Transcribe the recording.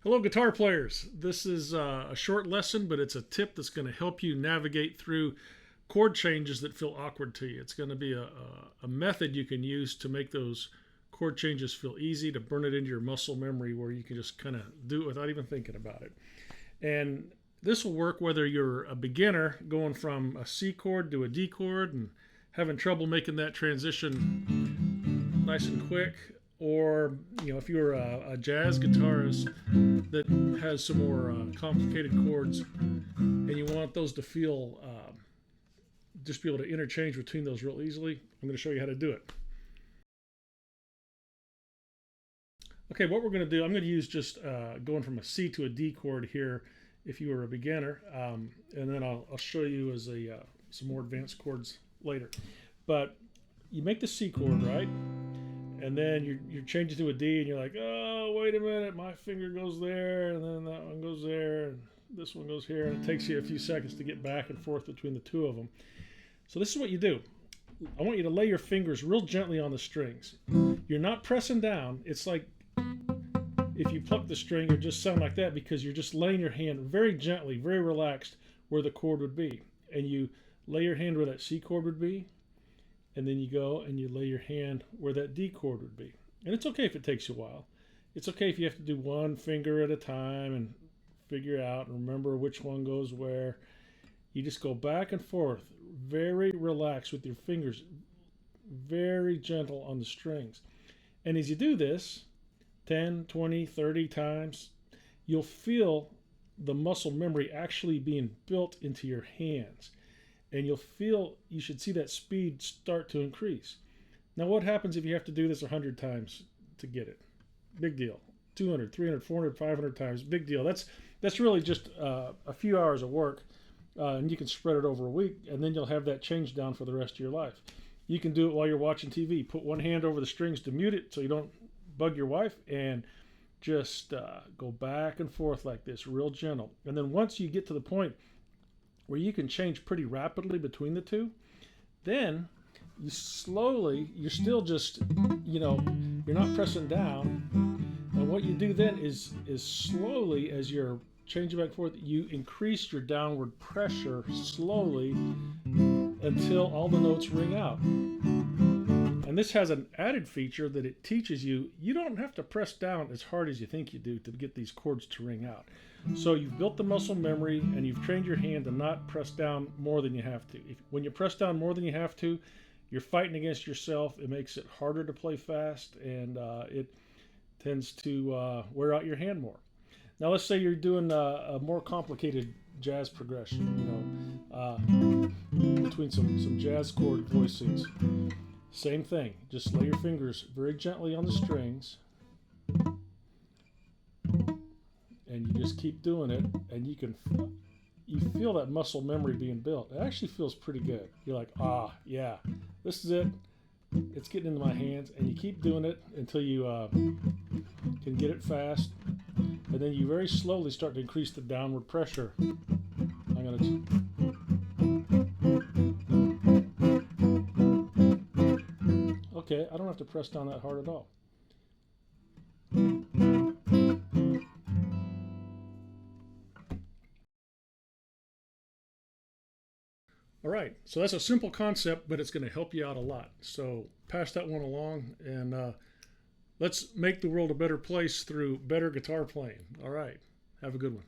Hello, guitar players. This is a short lesson, but it's a tip that's going to help you navigate through chord changes that feel awkward to you. It's going to be a method you can use to make those chord changes feel easy, to burn it into your muscle memory where you can just kind of do it without even thinking about it. And this will work whether you're a beginner going from a C chord to a D chord and having trouble making that transition nice and quick, or if you're a jazz guitarist that has some more complicated chords and you want those to feel just be able to interchange between those real easily, I'm going to show you how to do it. Okay, what we're going to do, I'm going to use just going from a C to a D chord here if you were a beginner, and then I'll show you as some more advanced chords later. But you make the C chord, right? And then you're changing to a D, and you're like, oh, wait a minute, my finger goes there, and then that one goes there, and this one goes here, and it takes you a few seconds to get back and forth between the two of them. So this is what you do. I want you to lay your fingers real gently on the strings. You're not pressing down. It's like if you pluck the string, it would just sound like that because you're just laying your hand very gently, very relaxed where the chord would be. And you lay your hand where that C chord would be, and then you go and you lay your hand where that D chord would be. And it's okay if it takes you a while. It's okay if you have to do one finger at a time and figure out and remember which one goes where. You just go back and forth, very relaxed with your fingers, very gentle on the strings. And as you do this 10, 20, 30 times, you'll feel the muscle memory actually being built into your hands. And you should see that speed start to increase. Now what happens if you have to do this 100 times to get it? Big deal. 200, 300, 400, 500 times, big deal. That's really just a few hours of work, and you can spread it over a week, and then you'll have that change down for the rest of your life. You can do it while you're watching TV. Put one hand over the strings to mute it so you don't bug your wife, and just go back and forth like this, real gentle. And then once you get to the point where you can change pretty rapidly between the two, then you're still just, you're not pressing down. And what you do then is slowly, as you're changing back and forth, you increase your downward pressure slowly until all the notes ring out. And this has an added feature that it teaches you don't have to press down as hard as you think you do to get these chords to ring out. So you've built the muscle memory and you've trained your hand to not press down more than you have to. When you press down more than you have to, you're fighting against yourself. It makes it harder to play fast, and it tends to wear out your hand more. Now let's say you're doing a more complicated jazz progression, between some jazz chord voicings. Same thing, just lay your fingers very gently on the strings, and you just keep doing it, and you feel that muscle memory being built. It actually feels pretty good. You're like, yeah, this is it. It's getting into my hands, and you keep doing it until you can get it fast, and then you very slowly start to increase the downward pressure. Okay, I don't have to press down that hard at all. All right, so that's a simple concept, but it's going to help you out a lot. So pass that one along, and let's make the world a better place through better guitar playing. All right, have a good one.